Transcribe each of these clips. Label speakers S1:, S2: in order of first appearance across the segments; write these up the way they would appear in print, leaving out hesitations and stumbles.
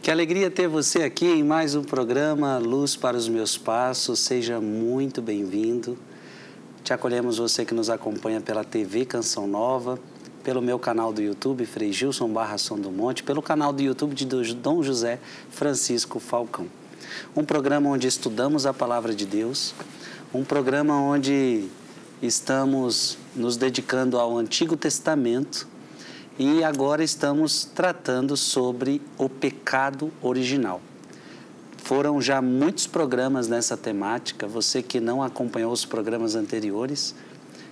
S1: Que alegria ter você aqui em mais um programa Luz para os Meus Passos. Seja muito bem-vindo. Te acolhemos você que nos acompanha pela TV Canção Nova, pelo meu canal do YouTube, Frei Gilson Barração do Monte, pelo canal do YouTube de Dom José Francisco Falcão. Um programa onde estudamos a Palavra de Deus, um programa onde estamos nos dedicando ao Antigo Testamento e agora estamos tratando sobre o pecado original. Foram já muitos programas nessa temática. Você que não acompanhou os programas anteriores,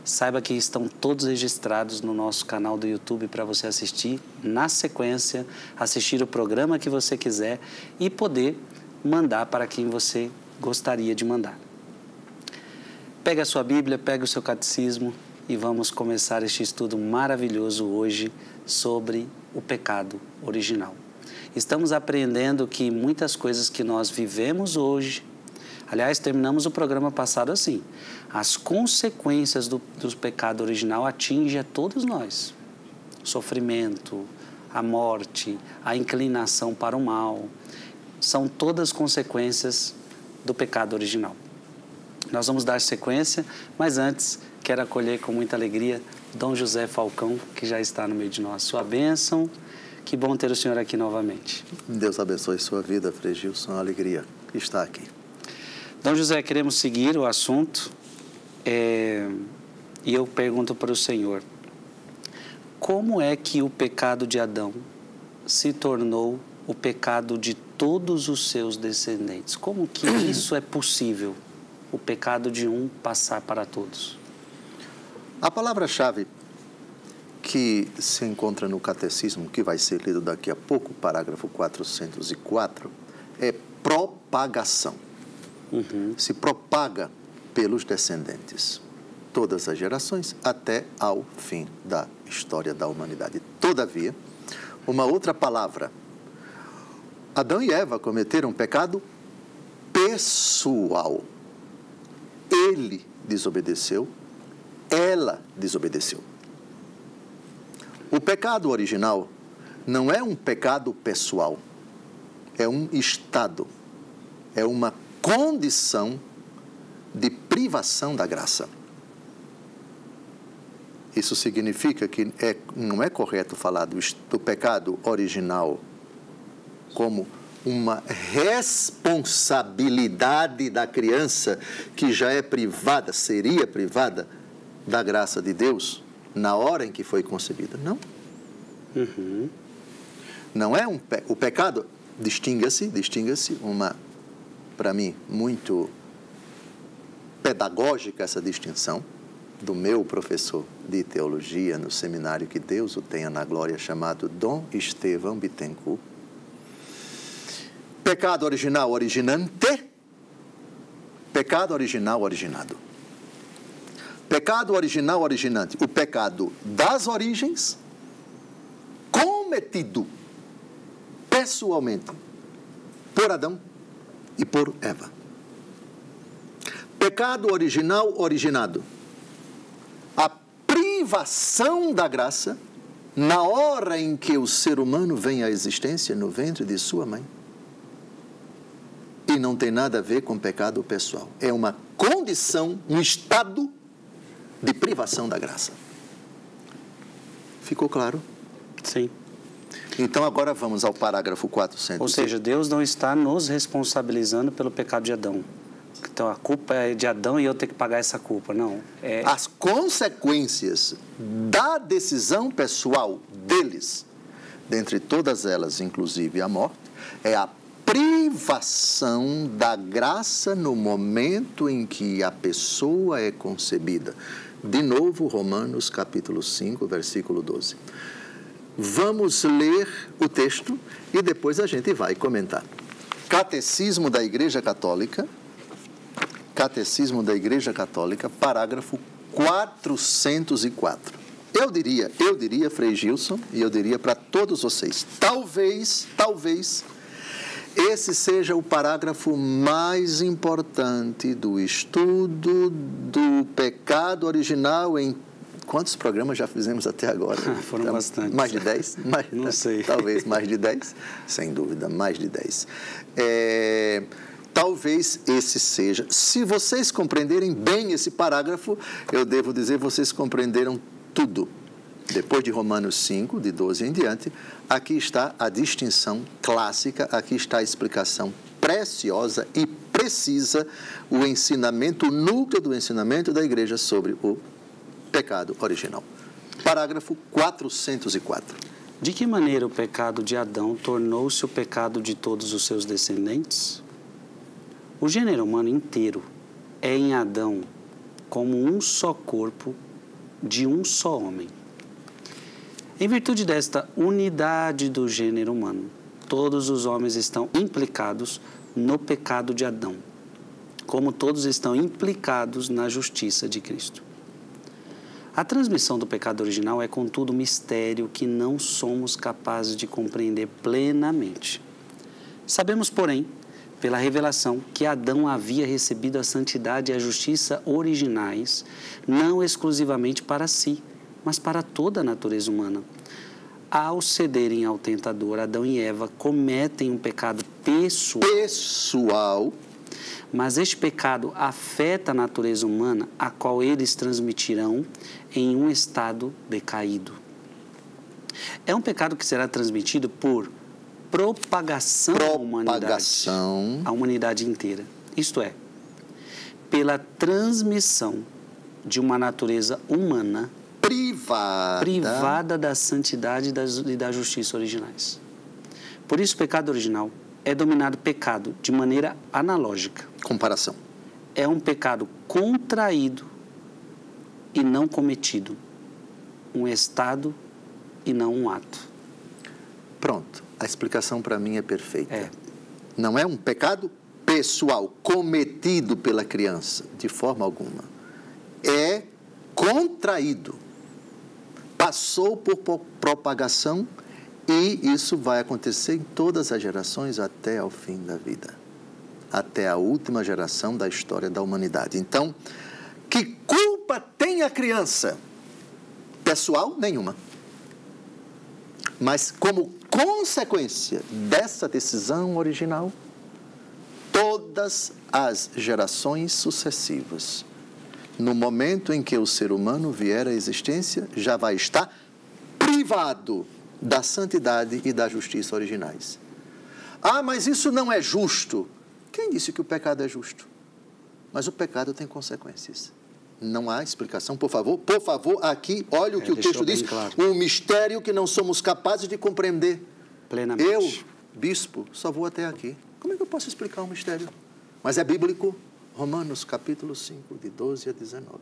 S1: saiba que estão todos registrados no nosso canal do YouTube para você assistir na sequência, assistir o programa que você quiser e poder mandar para quem você gostaria de mandar. Pega a sua Bíblia, pega o seu catecismo e vamos começar este estudo maravilhoso hoje sobre o pecado original. Estamos aprendendo que muitas coisas que nós vivemos hoje, aliás, terminamos o programa passado assim, as consequências do pecado original atingem a todos nós. O sofrimento, a morte, a inclinação para o mal, são todas consequências do pecado original. Nós vamos dar sequência, mas antes quero acolher com muita alegria Dom José Falcão, que já está no meio de nós. Sua bênção, que bom ter o senhor aqui novamente.
S2: Deus abençoe sua vida, Frei Gilson, a alegria que está aqui.
S1: Dom José, queremos seguir o assunto e eu pergunto para o senhor, como é que o pecado de Adão se tornou o pecado de todos os seus descendentes? Como que isso é possível, o pecado de um passar para todos?
S2: A palavra-chave que se encontra no catecismo, que vai ser lido daqui a pouco, parágrafo 404, é propagação. Se propaga pelos descendentes, todas as gerações, até ao fim da história da humanidade. Todavia, uma outra palavra, Adão e Eva cometeram um pecado pessoal. Ele desobedeceu, ela desobedeceu. O pecado original não é um pecado pessoal, é um estado, é uma condição de privação da graça. Isso significa que não é correto falar do pecado original como uma responsabilidade da criança que já é privada, seria privada da graça de Deus na hora em que foi concebida. Não. Não é o pecado, distinga-se uma, para mim, muito pedagógica essa distinção do meu professor de teologia no seminário, que Deus o tenha na glória, chamado Dom Estevão Bittencourt. Pecado original originante, pecado original originado. Pecado original originante, o pecado das origens, cometido pessoalmente por Adão e por Eva. Pecado original originado, a privação da graça na hora em que o ser humano vem à existência no ventre de sua mãe. E não tem nada a ver com pecado pessoal. É uma condição, um estado de privação da graça. Ficou claro?
S1: Sim.
S2: Então agora vamos ao parágrafo 400.
S1: Ou seja, Deus não está nos responsabilizando pelo pecado de Adão. Então a culpa é de Adão e eu tenho que pagar essa culpa. Não.
S2: As consequências da decisão pessoal deles, dentre todas elas, inclusive a morte, é a privação da graça no momento em que a pessoa é concebida. De novo, Romanos capítulo 5, versículo 12. Vamos ler o texto e depois a gente vai comentar. Catecismo da Igreja Católica, parágrafo 404. Eu diria, Frei Gilson, e eu diria para todos vocês, talvez, esse seja o parágrafo mais importante do estudo do pecado original em Quantos programas já fizemos até agora?
S1: Foram bastante.
S2: Mais de 10?
S1: Não sei.
S2: Talvez mais de 10? Sem dúvida, mais de 10. Talvez esse seja. Se vocês compreenderem bem esse parágrafo, eu devo dizer, vocês compreenderam tudo. Depois de Romanos 5, de 12 em diante, aqui está a distinção clássica, aqui está a explicação preciosa e precisa, o ensinamento, o núcleo do ensinamento da igreja sobre o pecado original. Parágrafo 404.
S1: De que maneira o pecado de Adão tornou-se o pecado de todos os seus descendentes? O gênero humano inteiro é em Adão como um só corpo de um só homem. Em virtude desta unidade do gênero humano, todos os homens estão implicados no pecado de Adão, como todos estão implicados na justiça de Cristo. A transmissão do pecado original é, contudo, um mistério que não somos capazes de compreender plenamente. Sabemos, porém, pela revelação, que Adão havia recebido a santidade e a justiça originais, não exclusivamente para si, mas para toda a natureza humana. Ao cederem ao tentador, Adão e Eva cometem um pecado pessoal, mas este pecado afeta a natureza humana, a qual eles transmitirão em um estado decaído. É um pecado que será transmitido por propagação à humanidade inteira. Isto é, pela transmissão de uma natureza humana privada da santidade e da justiça originais. Por isso, o pecado original é dominado pecado de maneira analógica.
S2: Comparação.
S1: É um pecado contraído e não cometido. Um estado e não um ato.
S2: Pronto. A explicação para mim é perfeita. Não é um pecado pessoal cometido pela criança, de forma alguma. É contraído. Passou por propagação e isso vai acontecer em todas as gerações até ao fim da vida. Até a última geração da história da humanidade. Então, que culpa tem a criança? Pessoal, nenhuma. Mas como consequência dessa decisão original, todas as gerações sucessivas, no momento em que o ser humano vier à existência, já vai estar privado da santidade e da justiça originais. Ah, mas isso não é justo. Quem disse que o pecado é justo? Mas o pecado tem consequências. Não há explicação. Por favor, aqui, olha o que o texto diz. Claro. Um mistério que não somos capazes de compreender.
S1: Plenamente.
S2: Eu, bispo, só vou até aqui. Como é que eu posso explicar um mistério? Mas é bíblico. Romanos, capítulo 5, de 12 a 19.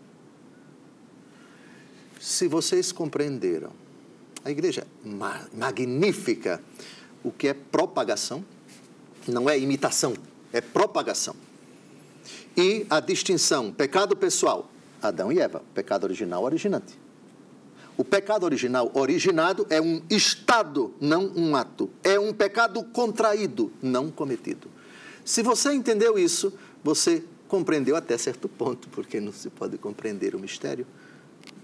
S2: Se vocês compreenderam, a igreja magnífica, o que é propagação, não é imitação, é propagação. E a distinção, pecado pessoal, Adão e Eva, pecado original, originante. O pecado original, originado, é um estado, não um ato. É um pecado contraído, não cometido. Se você entendeu isso, você compreendeu até certo ponto, porque não se pode compreender o mistério,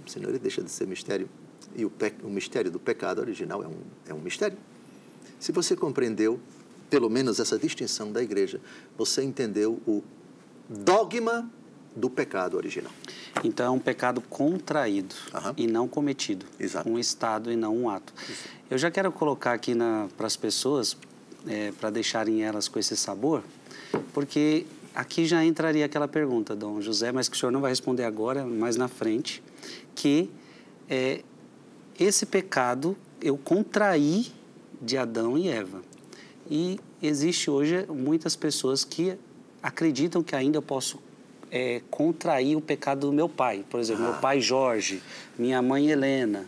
S2: senão ele deixa de ser mistério. E o mistério do pecado original é um mistério. Se você compreendeu, pelo menos essa distinção da igreja, você entendeu o dogma do pecado original.
S1: Então, é um pecado contraído e não cometido.
S2: Exato.
S1: Um estado e não um ato. Isso. Eu já quero colocar aqui para as pessoas, para deixarem elas com esse sabor, porque aqui já entraria aquela pergunta, Dom José, mas que o senhor não vai responder agora, mais na frente, que esse pecado eu contraí de Adão e Eva. E existe hoje muitas pessoas que acreditam que ainda eu posso contrair o pecado do meu pai. Por exemplo, meu pai Jorge, minha mãe Helena.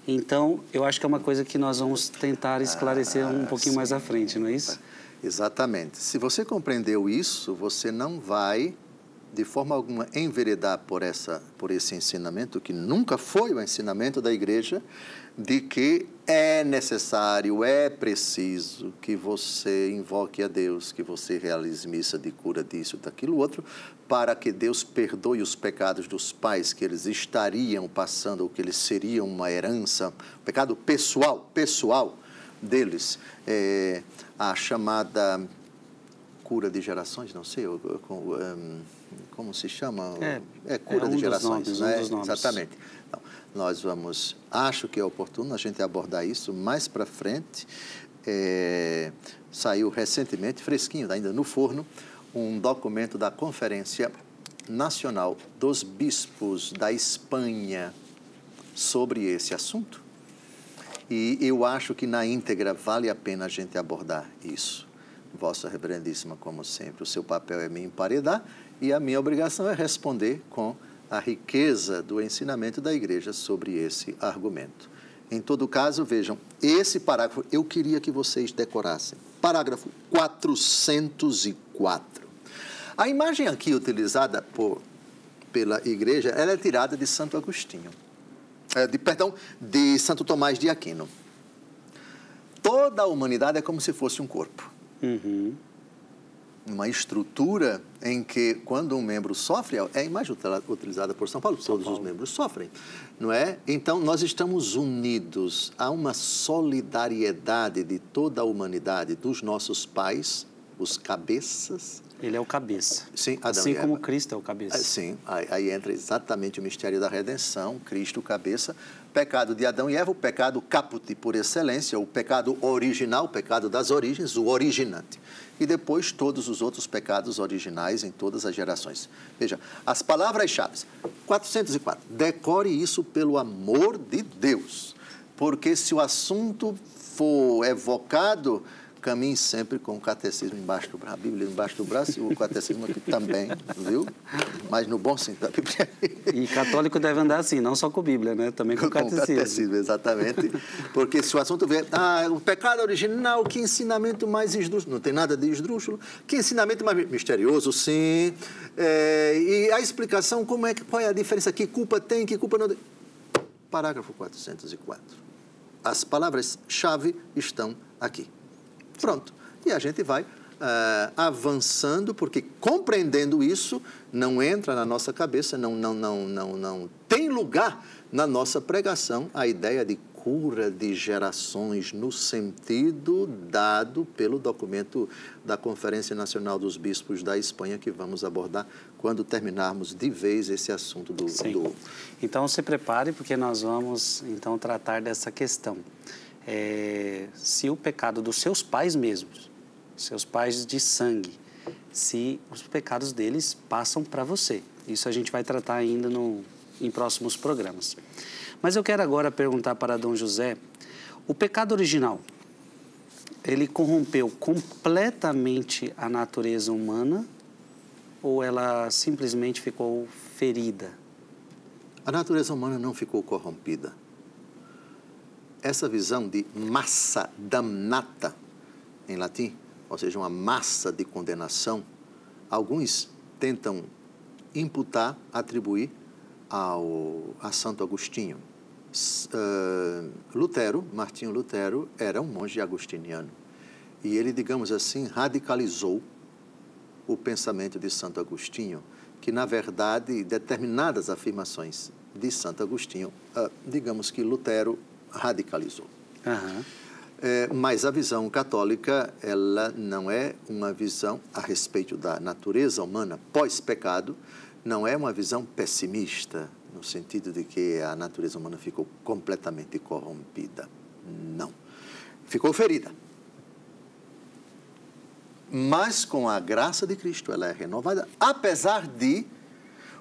S1: Então, eu acho que é uma coisa que nós vamos tentar esclarecer um pouquinho mais à frente, não é isso?
S2: Exatamente. Se você compreendeu isso, você não vai de forma alguma, enveredar por esse ensinamento, que nunca foi o ensinamento da igreja, de que é necessário, é preciso que você invoque a Deus, que você realize missa de cura disso, daquilo, outro, para que Deus perdoe os pecados dos pais que eles estariam passando, ou que eles seriam uma herança, pecado pessoal deles, a chamada cura de gerações, não sei, como se chama? Cura de gerações, não é? Exatamente. Então, acho que é oportuno a gente abordar isso mais para frente. Saiu recentemente, fresquinho, ainda no forno, um documento da Conferência Nacional dos Bispos da Espanha sobre esse assunto. E eu acho que na íntegra vale a pena a gente abordar isso. Vossa Reverendíssima, como sempre, o seu papel é me emparedar e a minha obrigação é responder com a riqueza do ensinamento da igreja sobre esse argumento. Em todo caso, vejam, esse parágrafo eu queria que vocês decorassem. Parágrafo 404. A imagem aqui utilizada pela igreja, ela é tirada de Santo Agostinho. De Santo Tomás de Aquino. Toda a humanidade é como se fosse um corpo. Uma estrutura em que, quando um membro sofre, é a imagem utilizada por São Paulo, todos os membros sofrem, não é? Então, nós estamos unidos a uma solidariedade de toda a humanidade, dos nossos pais, os cabeças.
S1: Ele é o cabeça.
S2: Sim, Adão
S1: assim
S2: e Eva.
S1: como Cristo é o cabeça.
S2: Sim, aí entra exatamente o mistério da redenção, Cristo, cabeça, pecado de Adão e Eva, o pecado caput por excelência, o pecado original, o pecado das origens, o originante. E depois todos os outros pecados originais em todas as gerações. Veja, as palavras-chave. 404. Decore isso pelo amor de Deus, porque se o assunto for evocado, caminhe sempre com o catecismo embaixo do braço, a Bíblia embaixo do braço e o catecismo aqui também, viu? Mas no bom sentido da Bíblia.
S1: E católico deve andar assim, não só com a Bíblia, né? Também com o catecismo.
S2: Com o catecismo, exatamente. Porque se o assunto vier, o pecado original, que ensinamento mais esdrúxulo, não tem nada de esdrúxulo, que ensinamento mais misterioso, sim. E a explicação, qual é a diferença, que culpa tem, que culpa não tem. Parágrafo 404. As palavras-chave estão aqui. Pronto. E a gente vai avançando, porque compreendendo isso, não entra na nossa cabeça, não tem lugar na nossa pregação a ideia de cura de gerações no sentido dado pelo documento da Conferência Nacional dos Bispos da Espanha, que vamos abordar quando terminarmos de vez esse assunto do...
S1: Então, se prepare, porque nós vamos, então, tratar dessa questão. Se o pecado dos seus pais mesmos, seus pais de sangue, se os pecados deles passam para você. Isso a gente vai tratar ainda em próximos programas. Mas eu quero agora perguntar para Dom José, o pecado original, ele corrompeu completamente a natureza humana ou ela simplesmente ficou ferida?
S2: A natureza humana não ficou corrompida. Essa visão de massa damnata, em latim, ou seja, uma massa de condenação, alguns tentam imputar, atribuir a Santo Agostinho. Martinho Lutero, era um monge agostiniano. E ele, digamos assim, radicalizou o pensamento de Santo Agostinho, que, na verdade, determinadas afirmações de Santo Agostinho, digamos que Lutero radicalizou. Mas a visão católica, ela não é uma visão a respeito da natureza humana pós-pecado, não é uma visão pessimista, no sentido de que a natureza humana ficou completamente corrompida. Não. Ficou ferida. Mas com a graça de Cristo ela é renovada, apesar de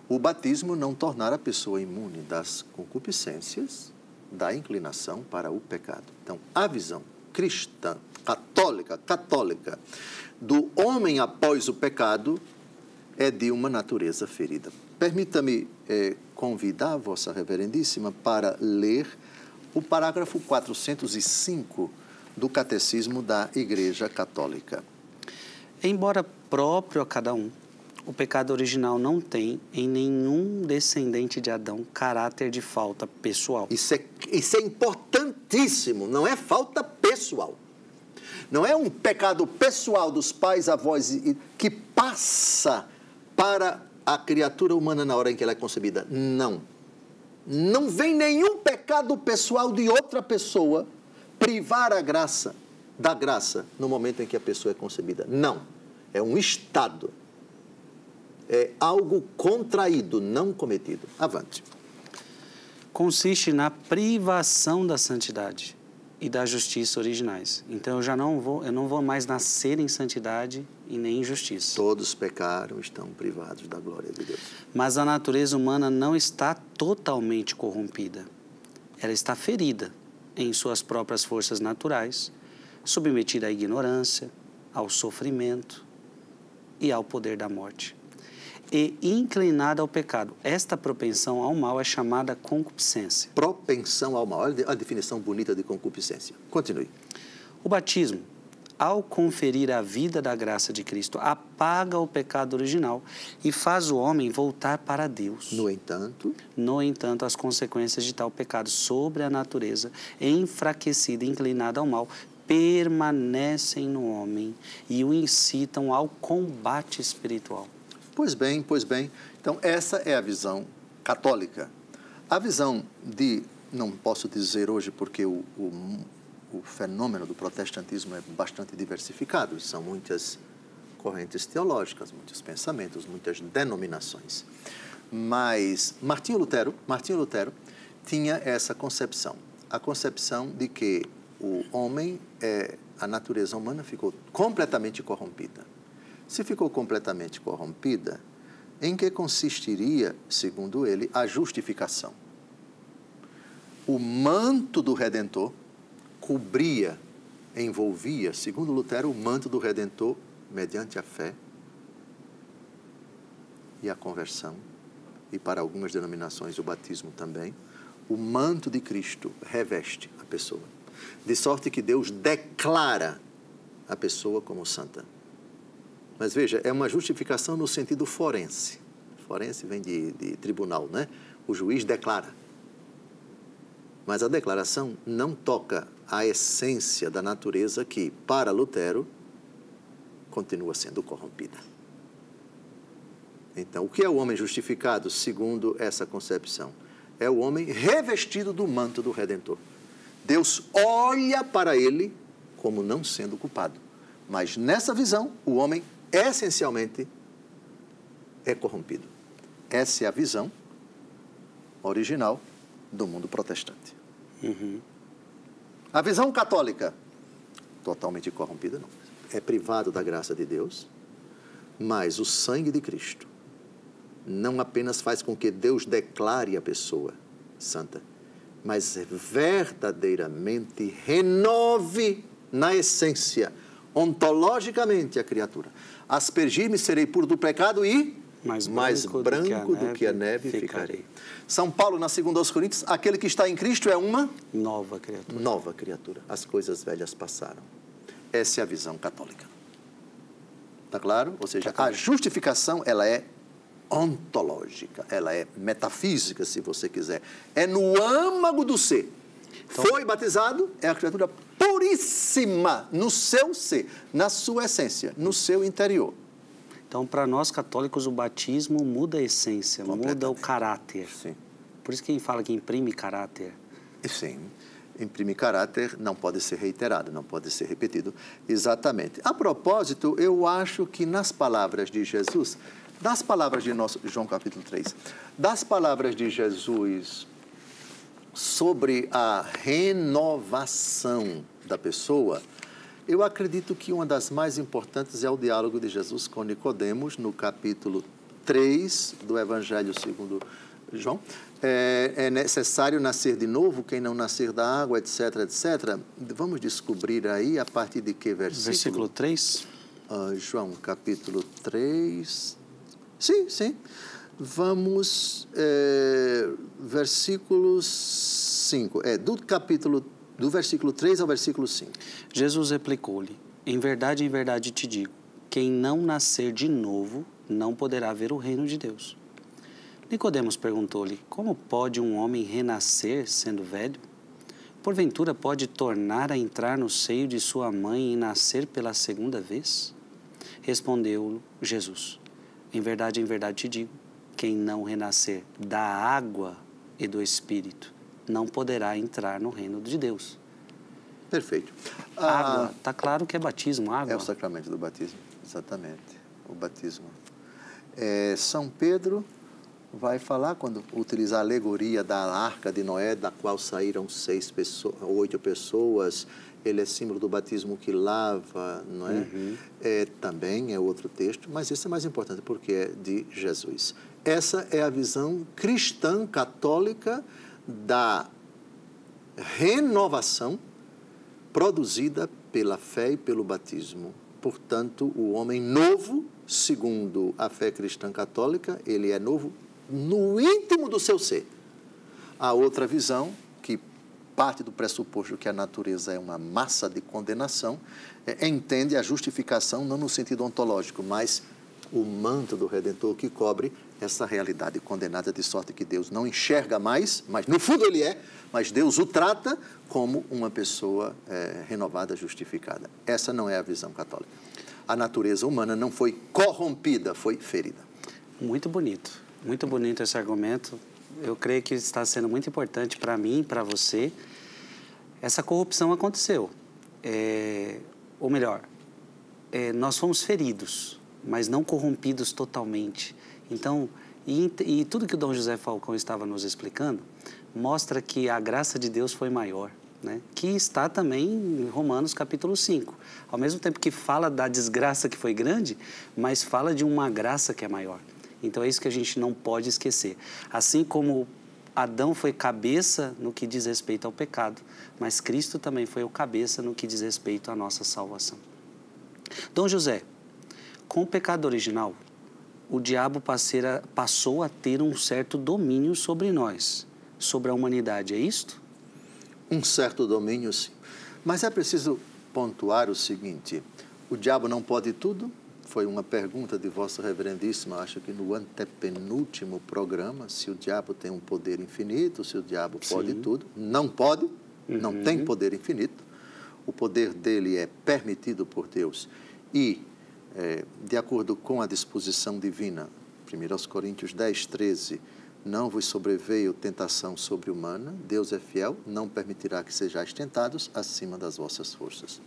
S2: o batismo não tornar a pessoa imune das concupiscências, da inclinação para o pecado. Então, a visão cristã, católica, do homem após o pecado é de uma natureza ferida. Permita-me convidar a Vossa Reverendíssima para ler o parágrafo 405 do Catecismo da Igreja Católica.
S1: Embora próprio a cada um, O pecado original não tem, em nenhum descendente de Adão, caráter de falta pessoal.
S2: Isso é importantíssimo, não é falta pessoal. Não é um pecado pessoal dos pais, avós, que passa para a criatura humana na hora em que ela é concebida. Não. Não vem nenhum pecado pessoal de outra pessoa privar a graça, da graça, no momento em que a pessoa é concebida. Não. É um estado. É algo contraído, não cometido. Avante.
S1: Consiste na privação da santidade e da justiça originais. Então, eu não vou mais nascer em santidade e nem em justiça.
S2: Todos pecaram, estão privados da glória de Deus.
S1: Mas a natureza humana não está totalmente corrompida. Ela está ferida em suas próprias forças naturais, submetida à ignorância, ao sofrimento e ao poder da morte. E inclinada ao pecado. Esta propensão ao mal é chamada concupiscência.
S2: Propensão ao mal. Olha a definição bonita de concupiscência. Continue.
S1: O batismo, ao conferir a vida da graça de Cristo, apaga o pecado original e faz o homem voltar para Deus.
S2: No entanto,
S1: as consequências de tal pecado sobre a natureza, enfraquecida e inclinada ao mal, permanecem no homem e o incitam ao combate espiritual.
S2: Pois bem. Então, essa é a visão católica. A visão não posso dizer hoje porque o fenômeno do protestantismo é bastante diversificado. São muitas correntes teológicas, muitos pensamentos, muitas denominações. Mas Martinho Lutero tinha essa concepção. A concepção de que o homem, a natureza humana ficou completamente corrompida. Se ficou completamente corrompida, em que consistiria, segundo ele, a justificação? O manto do Redentor envolvia, segundo Lutero, o manto do Redentor mediante a fé e a conversão, e para algumas denominações o batismo também. O manto de Cristo reveste a pessoa, de sorte que Deus declara a pessoa como santa. Mas veja, é uma justificação no sentido forense. Forense vem de tribunal, né? O juiz declara. Mas a declaração não toca a essência da natureza que, para Lutero, continua sendo corrompida. Então, o que é o homem justificado, segundo essa concepção? É o homem revestido do manto do Redentor. Deus olha para ele como não sendo culpado. Mas nessa visão, o homem essencialmente é corrompido. Essa é a visão original do mundo protestante.
S1: Uhum.
S2: A visão católica, totalmente corrompida, não. É privado da graça de Deus, mas o sangue de Cristo não apenas faz com que Deus declare a pessoa santa, mas verdadeiramente renove na essência, ontologicamente a criatura. Aspergir-me serei puro do pecado e mais branco do que a neve ficarei. São Paulo, na 2 aos Coríntios, aquele que está em Cristo é uma
S1: nova criatura.
S2: Nova criatura. As coisas velhas passaram. Essa é a visão católica. Está claro? Ou seja, a justificação, ela é ontológica, ela é metafísica, se você quiser. É no âmago do ser. Então, foi batizado, é a criatura puríssima no seu ser, na sua essência, no seu interior.
S1: Então, para nós católicos, o batismo muda a essência, muda o caráter.
S2: Sim.
S1: Por isso que fala que imprime caráter.
S2: Sim, imprime caráter, não pode ser reiterado, não pode ser repetido. Exatamente. A propósito, eu acho que nas palavras de Jesus, das palavras de João capítulo 3, das palavras de Jesus sobre a renovação da pessoa, eu acredito que uma das mais importantes é o diálogo de Jesus com Nicodemos, no capítulo 3 do Evangelho segundo João. É necessário nascer de novo, quem não nascer da água, etc, etc. Vamos descobrir aí a partir de que versículo?
S1: Versículo 3?
S2: João, capítulo 3. Sim. Vamos, versículo 5. Do versículo 3 ao versículo 5.
S1: Jesus replicou-lhe: em verdade te digo, quem não nascer de novo não poderá ver o reino de Deus. Nicodemos perguntou-lhe: como pode um homem renascer sendo velho? Porventura pode tornar a entrar no seio de sua mãe e nascer pela segunda vez? Respondeu Jesus: em verdade te digo, quem não renascer da água e do Espírito não poderá entrar no reino de Deus.
S2: Perfeito.
S1: Água, está claro que é batismo, água.
S2: É o sacramento do batismo, exatamente, o batismo. São Pedro vai falar, quando utilizar a alegoria da arca de Noé, da qual saíram 8 pessoas, ele é símbolo do batismo que lava, não é?
S1: Uhum.
S2: Também é outro texto, mas esse é mais importante porque é de Jesus. Essa é a visão cristã, católica, da renovação produzida pela fé e pelo batismo. Portanto, o homem novo, segundo a fé cristã católica, ele é novo no íntimo do seu ser. A outra visão, que parte do pressuposto que a natureza é uma massa de condenação, entende a justificação não no sentido ontológico, mas o manto do Redentor que cobre essa realidade condenada, de sorte que Deus não enxerga mais, mas no fundo ele é, mas Deus o trata como uma pessoa renovada, justificada. Essa não é a visão católica. A natureza humana não foi corrompida, foi ferida.
S1: Muito bonito esse argumento. Eu creio que está sendo muito importante para mim e para você. Essa corrupção aconteceu. Ou melhor, nós fomos feridos, mas não corrompidos totalmente. Então, e tudo que o Dom José Falcão estava nos explicando, mostra que a graça de Deus foi maior, né? Que está também em Romanos capítulo 5. Ao mesmo tempo que fala da desgraça que foi grande, mas fala de uma graça que é maior. Então é isso que a gente não pode esquecer. Assim como Adão foi cabeça no que diz respeito ao pecado, mas Cristo também foi o cabeça no que diz respeito à nossa salvação. Dom José, com o pecado original, o diabo passou a ter um certo domínio sobre nós, sobre a humanidade, é isto?
S2: Um certo domínio, sim. Mas é preciso pontuar o seguinte: o diabo não pode tudo? Foi uma pergunta de Vossa Reverendíssima, acho que no antepenúltimo programa, se o diabo tem um poder infinito, se o diabo pode tudo. Não pode, não tem poder infinito. O poder dele é permitido por Deus e, de acordo com a disposição divina, 1 Coríntios 10, 13, não vos sobreveio tentação sobre-humana, Deus é fiel, não permitirá que sejais tentados acima das vossas forças.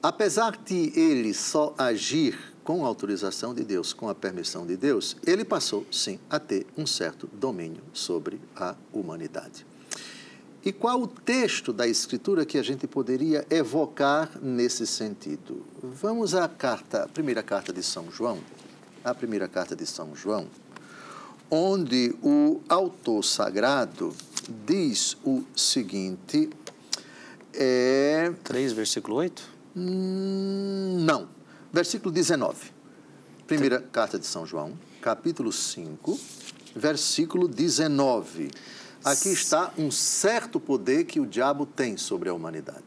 S2: Apesar de ele só agir com a autorização de Deus, com a permissão de Deus, ele passou, sim, a ter um certo domínio sobre a humanidade. E qual o texto da Escritura que a gente poderia evocar nesse sentido? Vamos à primeira carta de São João, onde o autor sagrado diz o seguinte...
S1: 3, versículo 8?
S2: Não. Versículo 19. Primeira carta de São João, capítulo 5, versículo 19. Aqui está um certo poder que o diabo tem sobre a humanidade.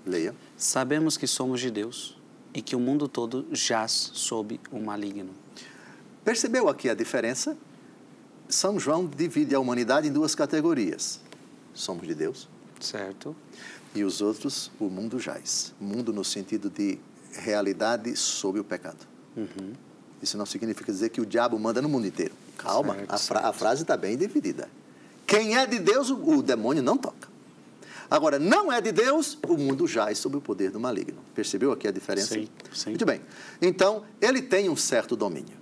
S2: Leia.
S1: Sabemos que somos de Deus e que o mundo todo jaz sob o maligno.
S2: Percebeu aqui a diferença? São João divide a humanidade em 2 categorias. Somos de Deus.
S1: Certo.
S2: E os outros, o mundo jaz. Mundo no sentido de realidade sob o pecado. Isso não significa dizer que o diabo manda no mundo inteiro. Calma, a frase está bem dividida. Quem é de Deus, o demônio não toca. Agora, não é de Deus, o mundo jaz sob o poder do maligno. Percebeu aqui a diferença?
S1: Sim.
S2: Muito bem. Então, ele tem um certo domínio.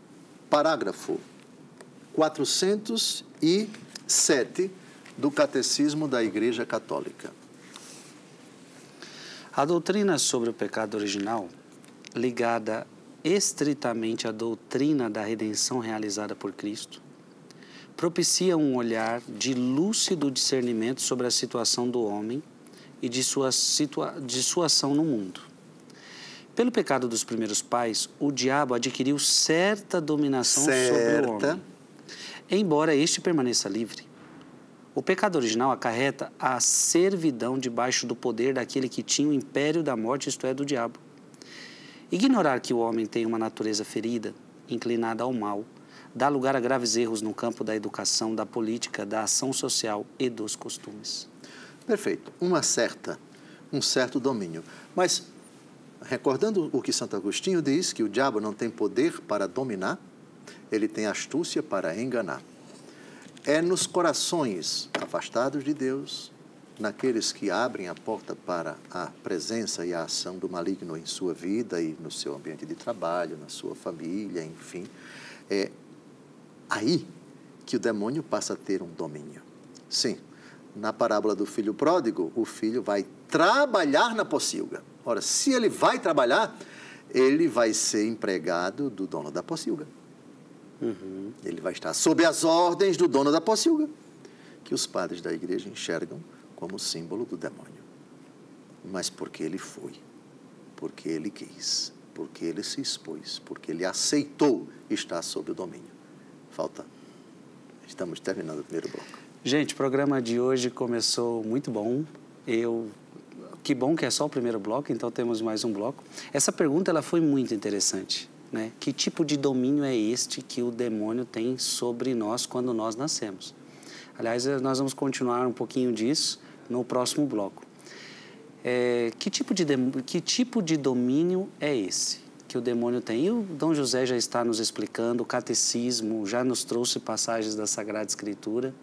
S2: Parágrafo 407 do Catecismo da Igreja Católica.
S1: A doutrina sobre o pecado original, ligada estritamente à doutrina da redenção realizada por Cristo, propicia um olhar de lúcido discernimento sobre a situação do homem e de sua ação no mundo. Pelo pecado dos primeiros pais, o diabo adquiriu certa dominação sobre o homem, embora este permaneça livre. O pecado original acarreta a servidão debaixo do poder daquele que tinha o império da morte, isto é, do diabo. Ignorar que o homem tem uma natureza ferida, inclinada ao mal, dá lugar a graves erros no campo da educação, da política, da ação social e dos costumes.
S2: Perfeito. Um certo domínio. Mas, recordando o que Santo Agostinho diz, que o diabo não tem poder para dominar, ele tem astúcia para enganar. É nos corações afastados de Deus, naqueles que abrem a porta para a presença e a ação do maligno em sua vida e no seu ambiente de trabalho, na sua família, enfim, é aí que o demônio passa a ter um domínio. Sim, na parábola do filho pródigo, o filho vai trabalhar na pocilga. Ora, se ele vai trabalhar, ele vai ser empregado do dono da pocilga. Ele vai estar sob as ordens do dono da pocilga, que os padres da igreja enxergam como símbolo do demônio. Mas porque ele foi, porque ele quis, porque ele se expôs, porque ele aceitou estar sob o domínio. Estamos terminando o primeiro bloco.
S1: Gente, o programa de hoje começou muito bom. Que bom que é só o primeiro bloco, então temos mais um bloco. Essa pergunta ela foi muito interessante, né? Que tipo de domínio é este que o demônio tem sobre nós quando nós nascemos? Aliás, nós vamos continuar um pouquinho disso no próximo bloco. Que tipo de domínio é esse que o demônio tem? E o Dom José já está nos explicando, o catecismo já nos trouxe passagens da Sagrada Escritura,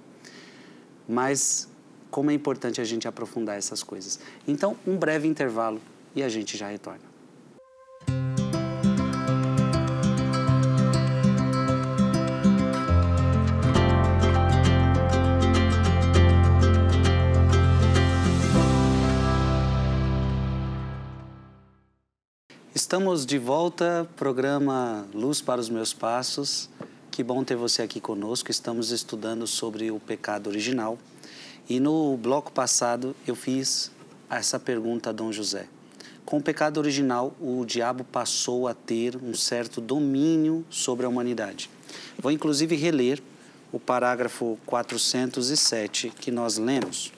S1: mas como é importante a gente aprofundar essas coisas. Então, um breve intervalo e a gente já retorna. Estamos de volta, programa Luz para os Meus Passos. Que bom ter você aqui conosco. Estamos estudando sobre o pecado original. E no bloco passado eu fiz essa pergunta a Dom José. Com o pecado original, o diabo passou a ter um certo domínio sobre a humanidade. Vou inclusive reler o parágrafo 407 que nós lemos.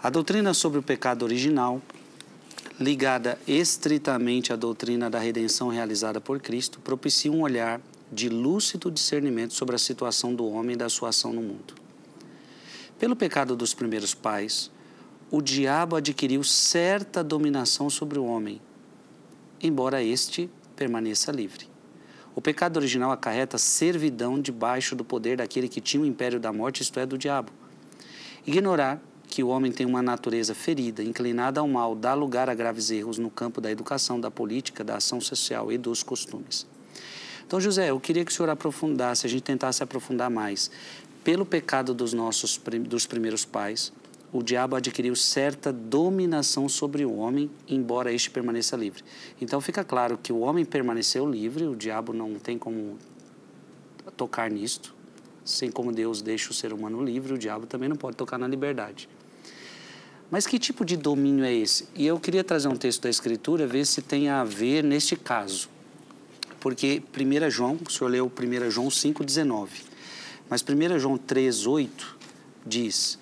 S1: A doutrina sobre o pecado original, ligada estritamente à doutrina da redenção realizada por Cristo, propicia um olhar de lúcido discernimento sobre a situação do homem e da sua ação no mundo. Pelo pecado dos primeiros pais, o diabo adquiriu certa dominação sobre o homem, embora este permaneça livre. O pecado original acarreta servidão debaixo do poder daquele que tinha o império da morte, isto é, do diabo. Ignorar que o homem tem uma natureza ferida, inclinada ao mal, dá lugar a graves erros no campo da educação, da política, da ação social e dos costumes. Então, José, eu queria que o senhor aprofundasse, a gente tentasse aprofundar mais. Pelo pecado dos primeiros pais, o diabo adquiriu certa dominação sobre o homem, embora este permaneça livre. Então, fica claro que o homem permaneceu livre, o diabo não tem como tocar nisto. Assim como Deus deixa o ser humano livre, o diabo também não pode tocar na liberdade. Mas que tipo de domínio é esse? E eu queria trazer um texto da Escritura, ver se tem a ver neste caso. Porque 1 João, o senhor leu 1 João 5,19. Mas 1 João 3,8 diz: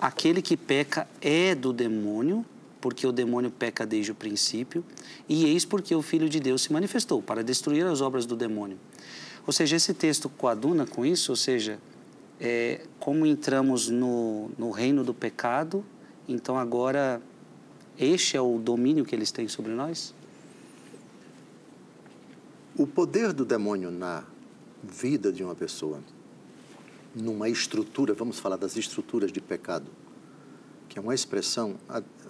S1: aquele que peca é do demônio, porque o demônio peca desde o princípio, e eis porque o Filho de Deus se manifestou, para destruir as obras do demônio. Ou seja, esse texto coaduna com isso, ou seja, como entramos no reino do pecado, então agora este é o domínio que eles têm sobre nós?
S2: O poder do demônio na vida de uma pessoa, numa estrutura, vamos falar das estruturas de pecado, que é uma expressão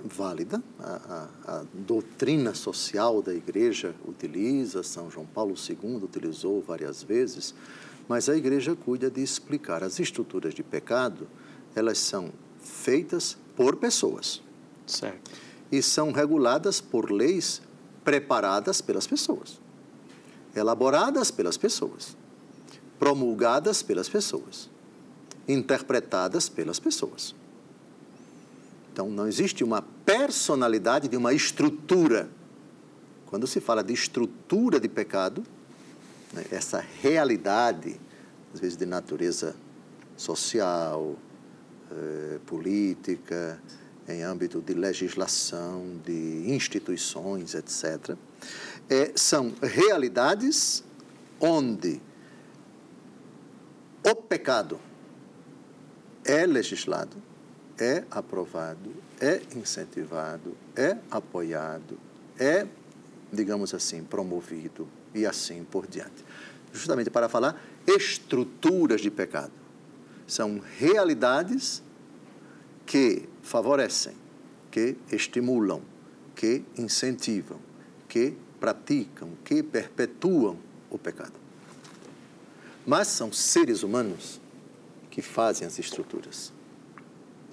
S2: válida, a doutrina social da igreja utiliza, São João Paulo II utilizou várias vezes, mas a igreja cuida de explicar. As estruturas de pecado, elas são feitas por pessoas.
S1: Certo.
S2: E são reguladas por leis preparadas pelas pessoas, elaboradas pelas pessoas, promulgadas pelas pessoas, interpretadas pelas pessoas. Então, não existe uma personalidade de uma estrutura. Quando se fala de estrutura de pecado, né, essa realidade, às vezes de natureza social, política, em âmbito de legislação, de instituições, etc., são realidades onde o pecado é legislado, é aprovado, é incentivado, é apoiado, é, digamos assim, promovido e assim por diante. Justamente para falar estruturas de pecado. São realidades que favorecem, que estimulam, que incentivam, que praticam, que perpetuam o pecado. Mas são seres humanos que fazem as estruturas.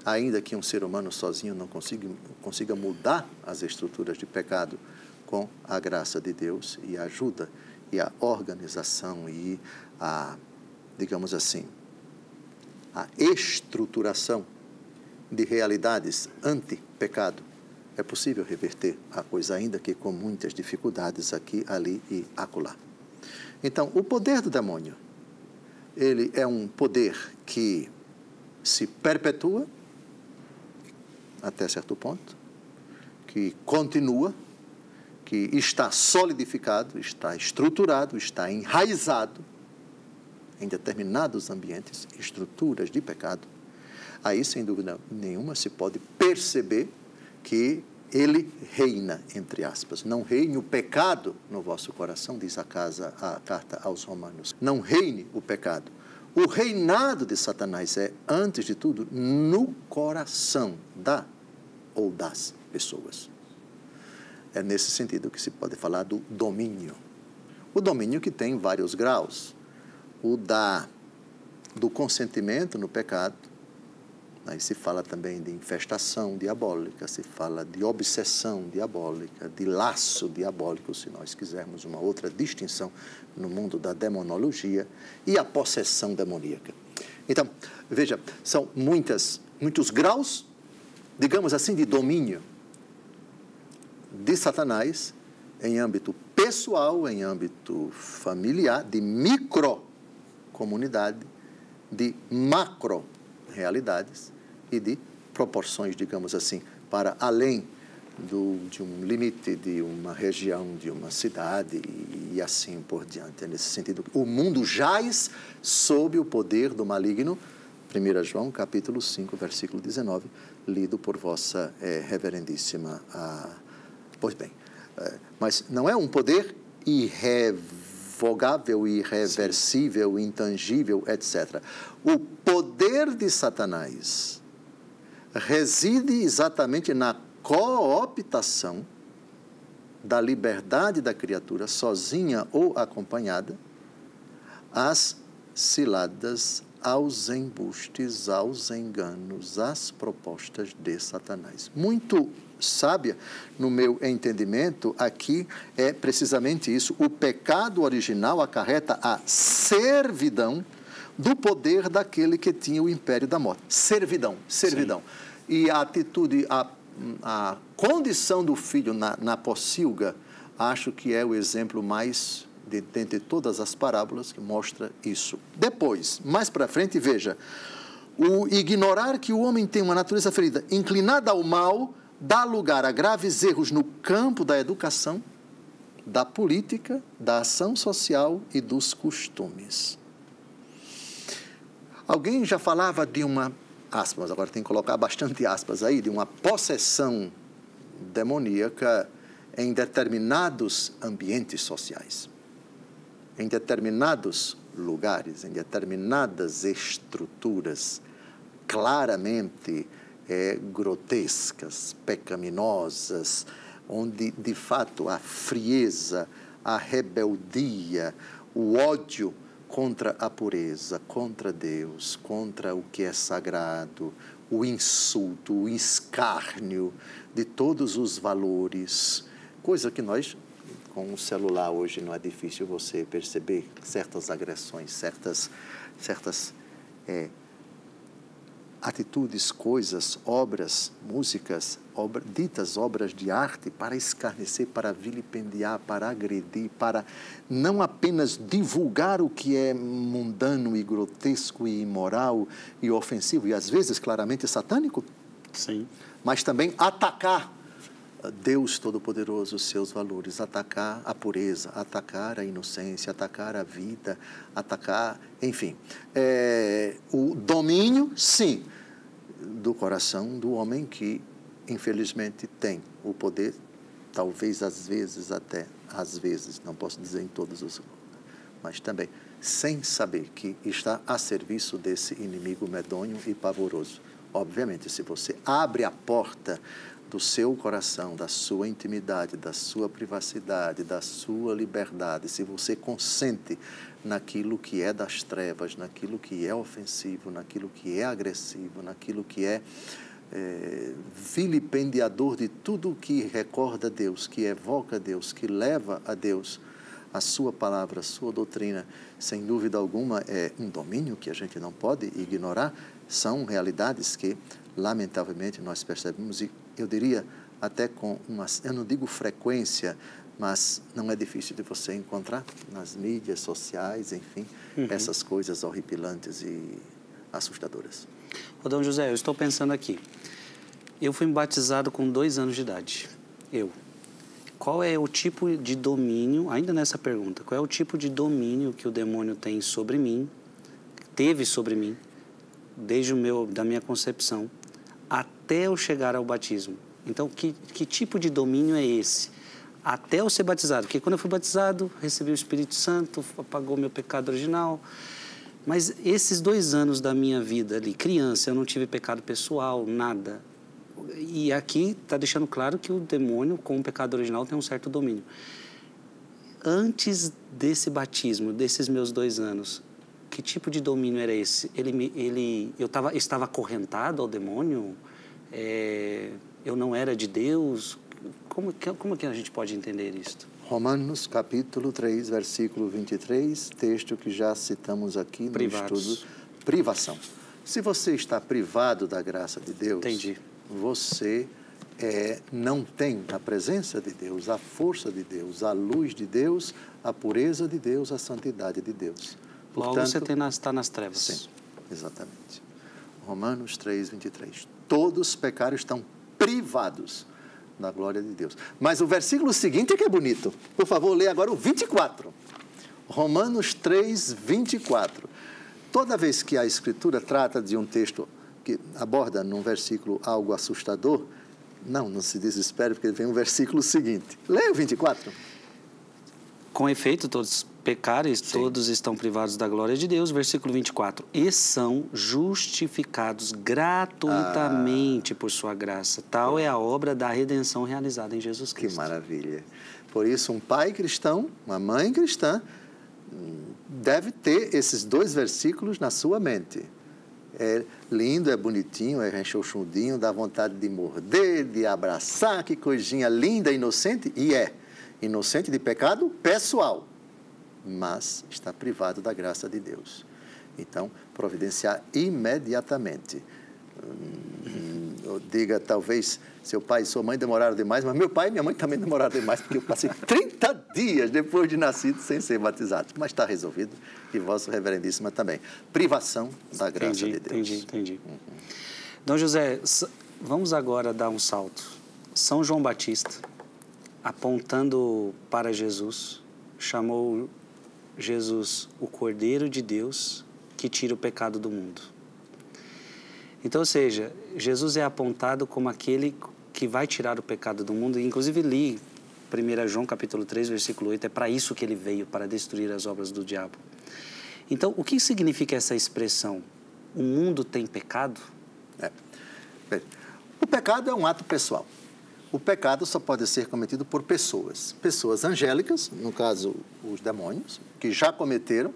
S2: Ainda que um ser humano sozinho não consiga mudar as estruturas de pecado, com a graça de Deus e a ajuda e a organização e a, digamos assim, a estruturação de realidades anti-pecado, é possível reverter a coisa, ainda que com muitas dificuldades aqui, ali e acolá. Então, o poder do demônio, ele é um poder que se perpetua até certo ponto, que continua, que está solidificado, está estruturado, está enraizado em determinados ambientes, estruturas de pecado. Aí, sem dúvida nenhuma, se pode perceber que ele reina, entre aspas. Não reine o pecado no vosso coração, diz a carta aos Romanos. Não reine o pecado. O reinado de Satanás é, antes de tudo, no coração da ou das pessoas. É nesse sentido que se pode falar do domínio. O domínio que tem vários graus. O do consentimento no pecado. Aí se fala também de infestação diabólica, se fala de obsessão diabólica, de laço diabólico, se nós quisermos uma outra distinção no mundo da demonologia, e a possessão demoníaca. Então, veja, são muitos graus, digamos assim, de domínio de Satanás em âmbito pessoal, em âmbito familiar, de microcomunidade, de macro-realidades e de proporções, digamos assim, para além de um limite de uma região, de uma cidade e assim por diante. É nesse sentido, o mundo jaz sob o poder do maligno. 1 João, capítulo 5, versículo 19, lido por vossa reverendíssima. Pois bem, mas não é um poder irrevogável, irreversível, intangível, etc. O poder de Satanás reside exatamente na cooptação da liberdade da criatura, sozinha ou acompanhada, às ciladas, aos embustes, aos enganos, às propostas de Satanás. Muito sábia, no meu entendimento, aqui é precisamente isso. O pecado original acarreta a servidão do poder daquele que tinha o império da morte. Servidão. Sim. E a atitude, a condição do filho na pocilga, acho que é o exemplo mais, dentre todas as parábolas, que mostra isso. Depois, mais para frente, veja, o ignorar que o homem tem uma natureza ferida, inclinada ao mal, dá lugar a graves erros no campo da educação, da política, da ação social e dos costumes. Alguém já falava de uma, aspas, agora tem que colocar bastante aspas aí, de uma possessão demoníaca em determinados ambientes sociais, em determinados lugares, em determinadas estruturas claramente grotescas, pecaminosas, onde, de fato, a frieza, a rebeldia, o ódio contra a pureza, contra Deus, contra o que é sagrado, o insulto, o escárnio de todos os valores, coisa que nós, com o celular hoje, não é difícil você perceber certas agressões, certas atitudes, coisas, obras, músicas, ditas obras de arte para escarnecer, para vilipendiar, para agredir, para não apenas divulgar o que é mundano e grotesco e imoral e ofensivo, e às vezes claramente satânico,
S1: Sim.
S2: Mas também atacar Deus Todo-Poderoso, os seus valores, atacar a pureza, atacar a inocência, atacar a vida, atacar, enfim. O domínio, sim, do coração do homem que, infelizmente, tem o poder, talvez às vezes, não posso dizer em todos os, mas também, sem saber que está a serviço desse inimigo medonho e pavoroso. Obviamente, se você abre a porta do seu coração, da sua intimidade, da sua privacidade, da sua liberdade, se você consente naquilo que é das trevas, naquilo que é ofensivo, naquilo que é agressivo, naquilo que é vilipendiador de tudo que recorda Deus, que evoca Deus, que leva a Deus, a sua palavra, a sua doutrina, sem dúvida alguma, é um domínio que a gente não pode ignorar. São realidades que, lamentavelmente, nós percebemos, e eu diria até com uma, eu não digo frequência, mas não é difícil de você encontrar nas mídias sociais, enfim, essas coisas horripilantes e assustadoras.
S1: Ô, Dom José, eu estou pensando aqui. Eu fui batizado com 2 anos de idade. Qual é o tipo de domínio, ainda nessa pergunta, qual é o tipo de domínio que o demônio tem sobre mim, teve sobre mim, desde da minha concepção, até eu chegar ao batismo? Então, que tipo de domínio é esse? Até eu ser batizado. Porque quando eu fui batizado, recebi o Espírito Santo, apagou meu pecado original. Mas esses 2 anos da minha vida ali, criança, eu não tive pecado pessoal, nada. E aqui está deixando claro que o demônio, com o pecado original, tem um certo domínio. Antes desse batismo, desses meus 2 anos, que tipo de domínio era esse? Eu estava acorrentado ao demônio? Eu não era de Deus? Como que a gente pode entender isto?
S2: Romanos, capítulo 3, versículo 23, texto que já citamos aqui no estudo. Privação. Se você está privado da graça de Deus,
S1: entendi,
S2: você não tem a presença de Deus, a força de Deus, a luz de Deus, a pureza de Deus, a santidade de Deus.
S1: Logo você está nas trevas.
S2: Sim, exatamente. Romanos 3, 23. Todos pecaram, estão privados da glória de Deus. Mas o versículo seguinte é que é bonito. Por favor, lê agora o 24. Romanos 3, 24. Toda vez que a Escritura trata de um texto que aborda num versículo algo assustador, não se desespere, porque vem o versículo seguinte. Leia o 24.
S1: Com efeito, todos pecaram e todos estão privados da glória de Deus. Versículo 24. E são justificados gratuitamente por sua graça. Tal é a obra da redenção realizada em Jesus Cristo.
S2: Que maravilha. Por isso, um pai cristão, uma mãe cristã, deve ter esses 2 versículos na sua mente. É lindo, é bonitinho, é rechonchudinho, dá vontade de morder, de abraçar, que coisinha linda, inocente, e inocente de pecado pessoal, mas está privado da graça de Deus. Então, providenciar imediatamente. Diga, talvez, seu pai e sua mãe demoraram demais, mas meu pai e minha mãe também demoraram demais, porque eu passei 30 dias depois de nascido sem ser batizado. Mas está resolvido, e vosso reverendíssima também. Privação da graça de Deus.
S1: Entendi. Dom José, vamos agora dar um salto. São João Batista, apontando para Jesus, chamou Jesus o Cordeiro de Deus que tira o pecado do mundo. Então, ou seja, Jesus é apontado como aquele que vai tirar o pecado do mundo. Inclusive li 1 João capítulo 3, versículo 8, é para isso que ele veio, para destruir as obras do diabo. Então, o que significa essa expressão? O mundo tem pecado?
S2: O pecado é um ato pessoal. O pecado só pode ser cometido por pessoas. Pessoas angélicas, no caso, os demônios, que já cometeram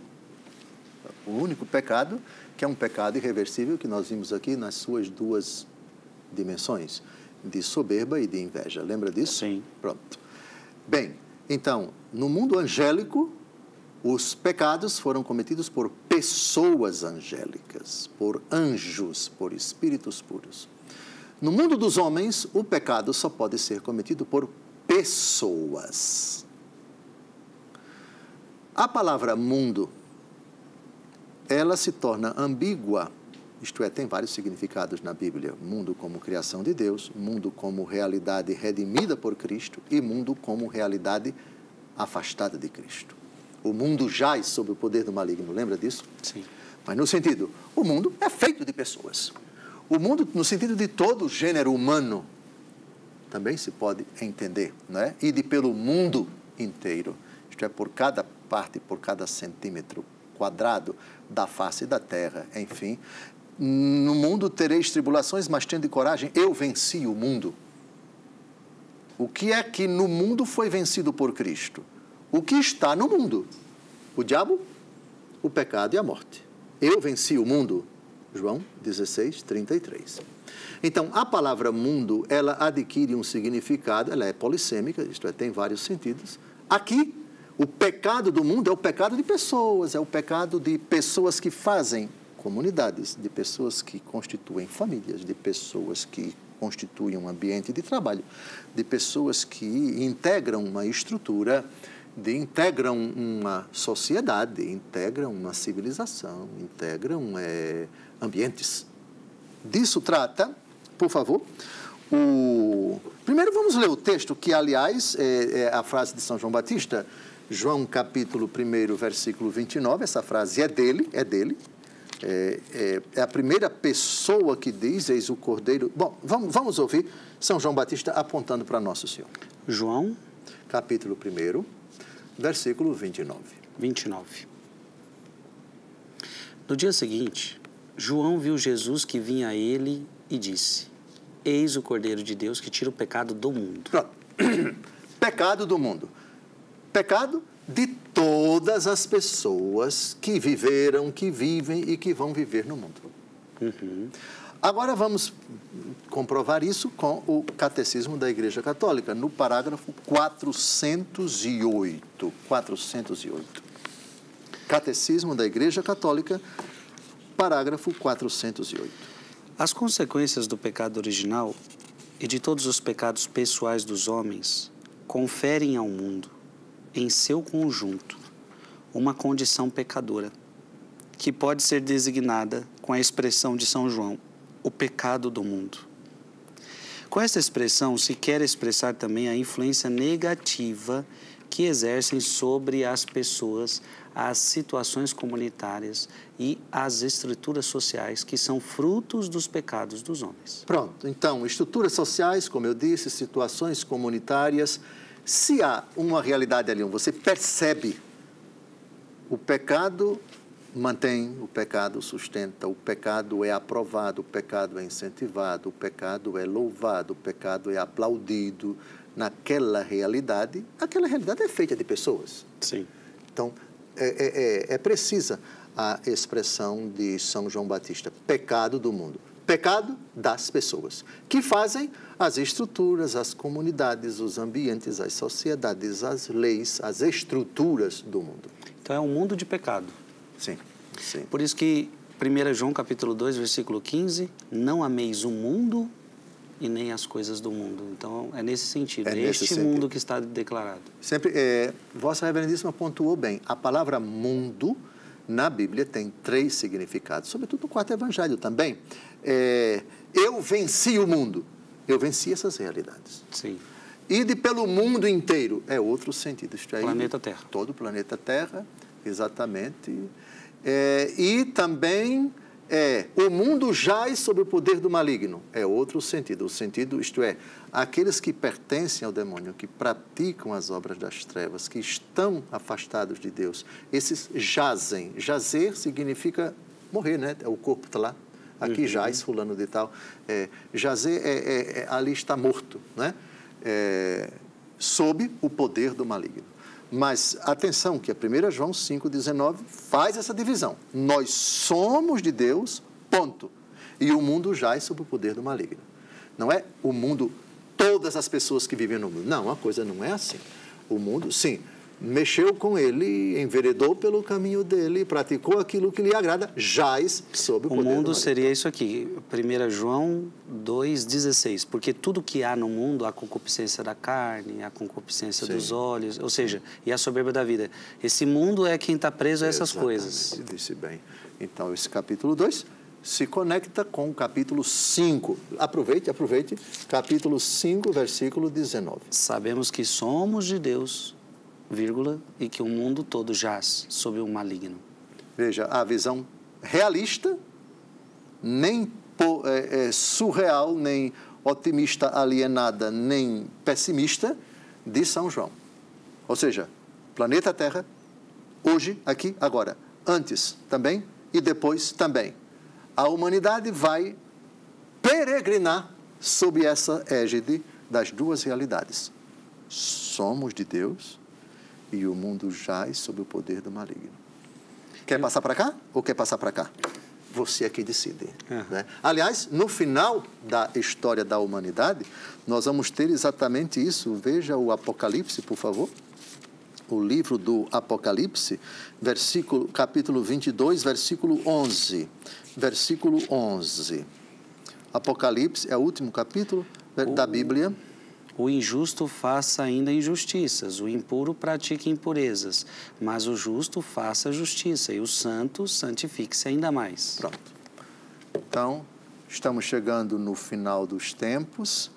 S2: o único pecado, que é um pecado irreversível, que nós vimos aqui nas suas 2 dimensões, de soberba e de inveja. Lembra disso?
S1: Sim.
S2: Pronto. Bem, então, no mundo angélico, os pecados foram cometidos por pessoas angélicas, por anjos, por espíritos puros. No mundo dos homens, o pecado só pode ser cometido por pessoas. A palavra mundo, ela se torna ambígua isto é, tem vários significados na Bíblia. Mundo como criação de Deus, mundo como realidade redimida por Cristo e mundo como realidade afastada de Cristo. O mundo jaz sob o poder do maligno, lembra disso?
S1: Sim.
S2: Mas no sentido, o mundo é feito de pessoas. O mundo, no sentido de todo o gênero humano, também se pode entender, não é? E de pelo mundo inteiro, isto é, por cada parte, por cada centímetro quadrado da face da terra, enfim. No mundo tereis tribulações, mas tende coragem, eu venci o mundo. O que é que no mundo foi vencido por Cristo? O que está no mundo? O diabo, o pecado e a morte. Eu venci o mundo. João 16, 33. Então, a palavra mundo, ela adquire um significado, ela é polissêmica, isto é, tem vários sentidos. Aqui, o pecado do mundo é o pecado de pessoas, é o pecado de pessoas que fazem comunidades, de pessoas que constituem famílias, de pessoas que constituem um ambiente de trabalho, de pessoas que integram uma estrutura, integram uma sociedade, integram uma civilização, integram ambientes. Disso trata, por favor, Primeiro vamos ler o texto, que aliás é a frase de São João Batista, João capítulo 1, versículo 29, essa frase é dele. É a primeira pessoa que diz, eis o Cordeiro. Bom, vamos ouvir São João Batista apontando para Nosso Senhor.
S1: João,
S2: capítulo 1, versículo 29.
S1: 29. No dia seguinte, João viu Jesus que vinha a ele e disse: eis o Cordeiro de Deus que tira o pecado do mundo.
S2: Pronto. Pecado do mundo. Pecado de todas as pessoas que viveram, que vivem e que vão viver no mundo.
S1: Uhum.
S2: Agora vamos comprovar isso com o Catecismo da Igreja Católica, no parágrafo 408. 408. Catecismo da Igreja Católica, parágrafo 408.
S1: As consequências do pecado original e de todos os pecados pessoais dos homens conferem ao mundo, em seu conjunto, uma condição pecadora, que pode ser designada com a expressão de São João, o pecado do mundo. Com esta expressão se quer expressar também a influência negativa que exercem sobre as pessoas as situações comunitárias e as estruturas sociais que são frutos dos pecados dos homens.
S2: Pronto, então, estruturas sociais, como eu disse, situações comunitárias, se há uma realidade ali, você percebe, o pecado mantém, o pecado sustenta, o pecado é aprovado, o pecado é incentivado, o pecado é louvado, o pecado é aplaudido. Naquela realidade, aquela realidade é feita de pessoas.
S1: Sim.
S2: Então, é precisa a expressão de São João Batista, pecado do mundo. Pecado das pessoas, que fazem as estruturas, as comunidades, os ambientes, as sociedades, as leis, as estruturas do mundo.
S1: Então, é um mundo de pecado.
S2: Sim, sim.
S1: Por isso que 1 João capítulo 2, versículo 15, não ameis o mundo e nem as coisas do mundo. Então, é nesse sentido, é este mundo que está declarado.
S2: Sempre, Vossa Reverendíssima pontuou bem, a palavra mundo na Bíblia tem 3 significados, sobretudo no 4º Evangelho também. Eu venci o mundo, eu venci essas realidades.
S1: Sim.
S2: Ide pelo mundo inteiro, é outro sentido. Isto aí,
S1: planeta Terra.
S2: Todo o planeta Terra, exatamente. E também o mundo jaz sob o poder do maligno, é outro sentido. O sentido, isto é, aqueles que pertencem ao demônio, que praticam as obras das trevas, que estão afastados de Deus, esses jazem. Jazer significa morrer, né? O corpo está lá. Aqui jaz fulano de tal. Jazer ali está morto, né? Sob o poder do maligno. Mas, atenção, que a 1 João 5,19 faz essa divisão. Nós somos de Deus, ponto. E o mundo jaz sob o poder do maligno. Não é o mundo, todas as pessoas que vivem no mundo. Não, a coisa não é assim. O mundo, sim, mexeu com ele, enveredou pelo caminho dele, praticou aquilo que lhe agrada, jaz sob o poder do maligno. O mundo
S1: seria isso aqui, 1 João 2,16, porque tudo que há no mundo, a concupiscência da carne, a concupiscência dos olhos, ou seja, e a soberba da vida. Esse mundo é quem está preso a essas coisas.
S2: Disse bem. Então, esse capítulo 2 se conecta com o capítulo 5. Aproveite, capítulo 5, versículo 19.
S1: Sabemos que somos de Deus, vírgula, e que o mundo todo jaz sob o maligno.
S2: Veja, a visão realista, nem surreal, nem otimista alienada, nem pessimista, de São João. Ou seja, planeta Terra, hoje, aqui, agora, antes também e depois também. A humanidade vai peregrinar sob essa égide das duas realidades. Somos de Deus e o mundo jaz sob o poder do maligno. Quer passar para cá ou quer passar para cá? Você é que decide. Né? Aliás, no final da história da humanidade, nós vamos ter exatamente isso. Veja o Apocalipse, por favor. O livro do Apocalipse, capítulo 22, versículo 11. Versículo 11. Apocalipse é o último capítulo da Bíblia.
S1: O injusto faça ainda injustiças, o impuro pratique impurezas, mas o justo faça justiça e o santo santifique-se ainda mais.
S2: Pronto. Então, estamos chegando no final dos tempos.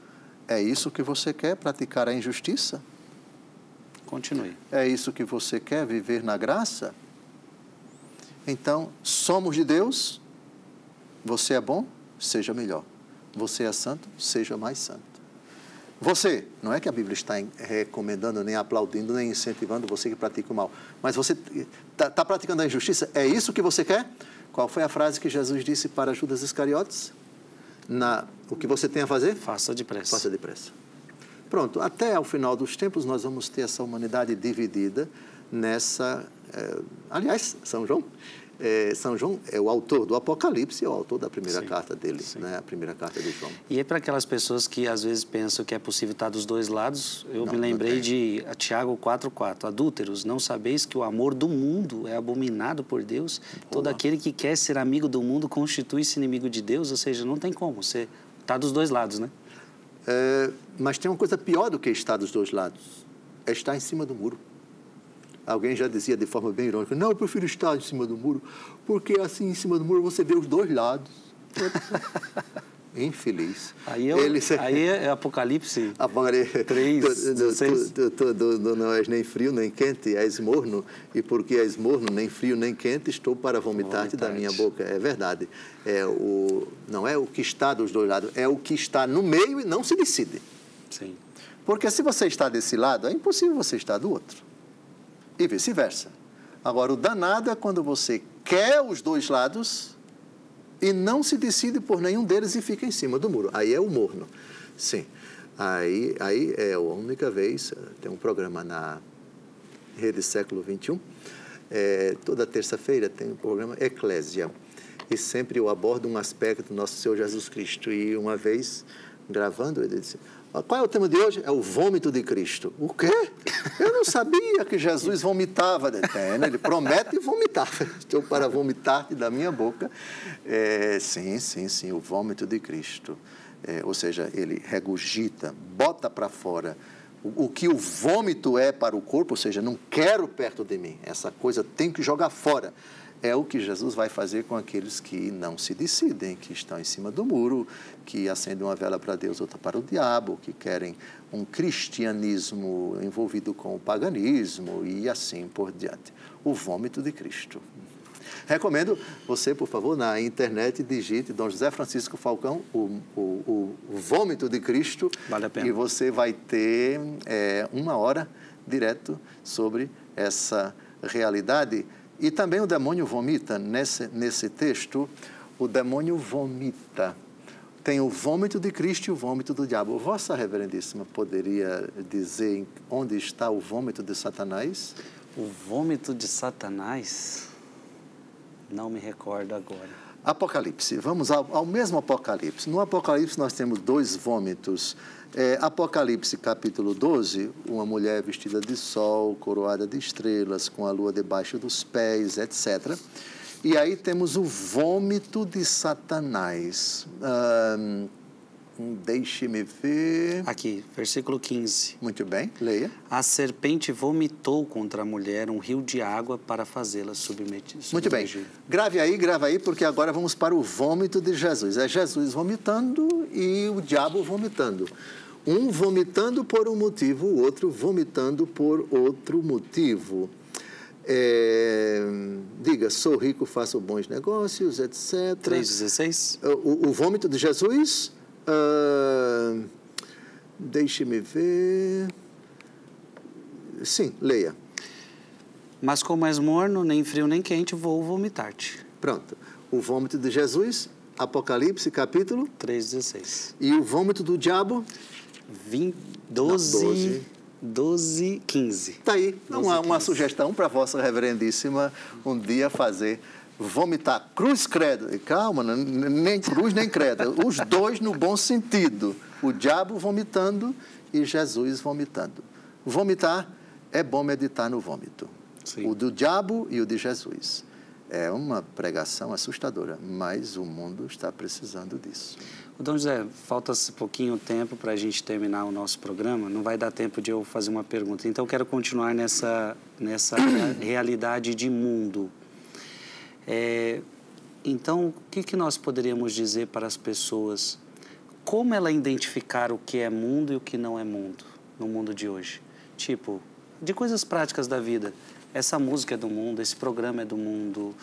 S2: É isso que você quer, praticar a injustiça?
S1: Continue.
S2: É isso que você quer, viver na graça? Então, somos de Deus. Você é bom? Seja melhor. Você é santo? Seja mais santo. Você, não é que a Bíblia está recomendando, nem aplaudindo, nem incentivando você que pratica o mal, mas você está praticando a injustiça? É isso que você quer? Qual foi a frase que Jesus disse para Judas Iscariotes? O que você tem a fazer?
S1: Faça depressa.
S2: Faça depressa. Pronto, até ao final dos tempos nós vamos ter essa humanidade dividida nessa... aliás, São João é o autor do Apocalipse, é o autor da primeira carta dele, né? A primeira carta de João.
S1: E é para aquelas pessoas que às vezes pensam que é possível estar dos dois lados, eu me lembrei de Tiago 4,4. Adúlteros, não sabeis que o amor do mundo é abominado por Deus? Boa. Todo aquele que quer ser amigo do mundo constitui-se inimigo de Deus, ou seja, não tem como, você está dos dois lados, né?
S2: Mas tem uma coisa pior do que estar dos dois lados, é estar em cima do muro. Alguém já dizia de forma bem irônica, não, eu prefiro estar em cima do muro, porque assim, em cima do muro, você vê os dois lados. Infeliz.
S1: Aí é Apocalipse 3,
S2: não és nem frio, nem quente, és morno, e porque és morno, nem frio, nem quente, estou para vomitar-te da minha boca. É verdade. Não é o que está dos dois lados, é o que está no meio e não se decide.
S1: Sim.
S2: Porque se você está desse lado, é impossível você estar do outro. E vice-versa. Agora, o danado é quando você quer os dois lados e não se decide por nenhum deles e fica em cima do muro. Aí é o morno. Sim. Aí é a única vez, tem um programa na Rede Século XXI, toda terça-feira tem um programa Eclésia. E sempre eu abordo um aspecto do nosso Senhor Jesus Cristo. E uma vez, gravando, ele disse... Qual é o tema de hoje? É o vômito de Cristo. O quê? Eu não sabia que Jesus vomitava. Ele promete vomitar. Estou para vomitar-te da minha boca. Sim, o vômito de Cristo. Ou seja, ele regurgita, bota para fora o que o vômito é para o corpo, ou seja, não quero perto de mim. Essa coisa tem que jogar fora. É o que Jesus vai fazer com aqueles que não se decidem, que estão em cima do muro, que acendem uma vela para Deus, outra para o diabo, que querem um cristianismo envolvido com o paganismo e assim por diante. O vômito de Cristo. Recomendo você, por favor, na internet, digite Dom José Francisco Falcão, o vômito de Cristo.
S1: Vale a pena.
S2: E você vai ter 1 hora direto sobre essa realidade. E também o demônio vomita, nesse texto, o demônio vomita. Tem o vômito de Cristo e o vômito do diabo. Vossa Reverendíssima poderia dizer onde está o vômito de Satanás?
S1: O vômito de Satanás? Não me recordo agora.
S2: Apocalipse. Vamos ao mesmo Apocalipse. No Apocalipse nós temos 2 vômitos. Apocalipse capítulo 12, uma mulher vestida de sol, coroada de estrelas, com a lua debaixo dos pés, etc. E aí temos o vômito de Satanás. Deixe-me ver.
S1: Aqui, versículo 15.
S2: Muito bem, leia.
S1: A serpente vomitou contra a mulher um rio de água para fazê-la submergir.
S2: Muito bem. Grave aí, porque agora vamos para o vômito de Jesus. É Jesus vomitando e o diabo vomitando. Um vomitando por um motivo, o outro vomitando por outro motivo. Diga, sou rico, faço bons negócios, etc.
S1: 3,16.
S2: O vômito de Jesus, deixe-me ver. Sim, leia.
S1: Mas como és morno, nem frio nem quente, vou vomitar-te.
S2: Pronto. O vômito de Jesus, Apocalipse, capítulo
S1: 3,16.
S2: E o vômito do diabo?
S1: 12, 15.
S2: Está aí.
S1: 12,
S2: uma
S1: 15.
S2: sugestão para a Vossa Reverendíssima um dia fazer. Vomitar cruz, credo. E calma, nem cruz, nem credo. Os dois no bom sentido. O diabo vomitando e Jesus vomitando. Vomitar, é bom meditar no vômito.
S1: Sim.
S2: O do diabo e o de Jesus. É uma pregação assustadora, mas o mundo está precisando disso.
S1: Dom José, falta pouquinho tempo para a gente terminar o nosso programa. Não vai dar tempo de eu fazer uma pergunta. Então, eu quero continuar nessa realidade de mundo. Então, o que nós poderíamos dizer para as pessoas? Como ela identificar o que é mundo e o que não é mundo no mundo de hoje? Tipo, de coisas práticas da vida. Essa música é do mundo, esse programa é do mundo.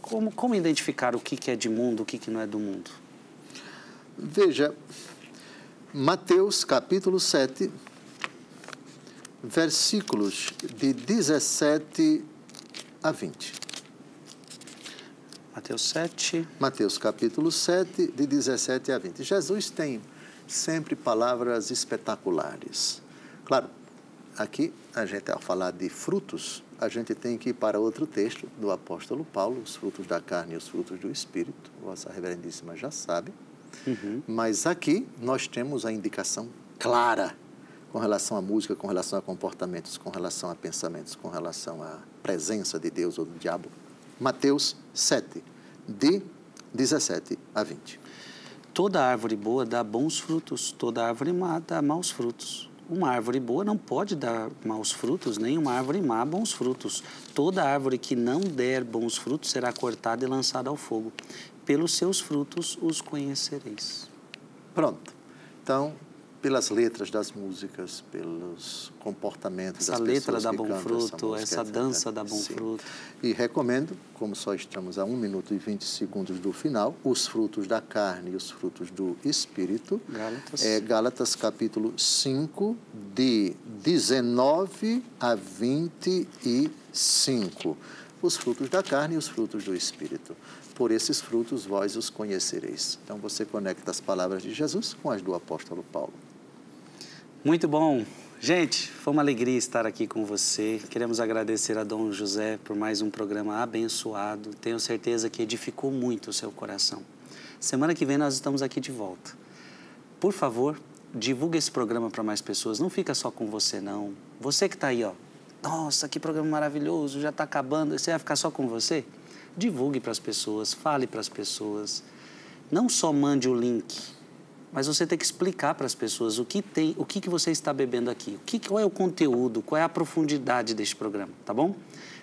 S1: Como identificar o que é de mundo, o que não é do mundo?
S2: Veja, Mateus capítulo 7, versículos de 17 a 20.
S1: Mateus 7.
S2: Mateus capítulo 7, de 17 a 20. Jesus tem sempre palavras espetaculares. Claro, aqui, a gente, ao falar de frutos, a gente tem que ir para outro texto do apóstolo Paulo, os frutos da carne e os frutos do Espírito. Vossa Reverendíssima já sabe.
S1: Uhum.
S2: Mas aqui nós temos a indicação clara com relação à música, com relação a comportamentos, com relação a pensamentos, com relação à presença de Deus ou do diabo. Mateus 7, de 17 a 20.
S1: Toda árvore boa dá bons frutos, toda árvore má dá maus frutos. Uma árvore boa não pode dar maus frutos, nem uma árvore má bons frutos. Toda árvore que não der bons frutos será cortada e lançada ao fogo. Pelos seus frutos os conhecereis.
S2: Pronto. Então, pelas letras das músicas, pelos comportamentos das pessoas que cantam essa música. Essa letra dá bom fruto,
S1: essa dança dá bom fruto.
S2: E recomendo, como só estamos a 1 minuto e 20 segundos do final, os frutos da carne e os frutos do Espírito. Gálatas capítulo 5, de 19 a 25. Os frutos da carne e os frutos do Espírito. Por esses frutos vós os conhecereis. Então você conecta as palavras de Jesus com as do apóstolo Paulo.
S1: Muito bom. Gente, foi uma alegria estar aqui com você. Queremos agradecer a Dom José por mais um programa abençoado. Tenho certeza que edificou muito o seu coração. Semana que vem nós estamos aqui de volta. Por favor, divulgue esse programa para mais pessoas. Não fica só com você, não. Você que está aí, ó. Nossa, que programa maravilhoso, já está acabando. Você vai ficar só com você? Divulgue para as pessoas, fale para as pessoas. Não só mande o link, mas você tem que explicar para as pessoas o que você está bebendo aqui. Qual é o conteúdo, qual é a profundidade deste programa, tá bom?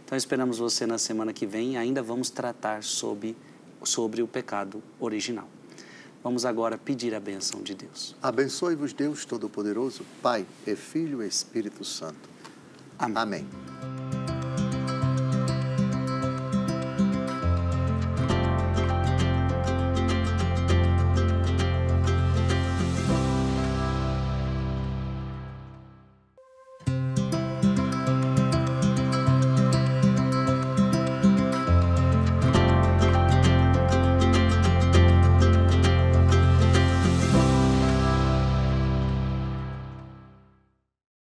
S1: Então, esperamos você na semana que vem e ainda vamos tratar sobre o pecado original. Vamos agora pedir a bênção de Deus.
S2: Abençoe-vos Deus Todo-Poderoso, Pai, e Filho e Espírito Santo.
S1: Amém.
S2: Amém.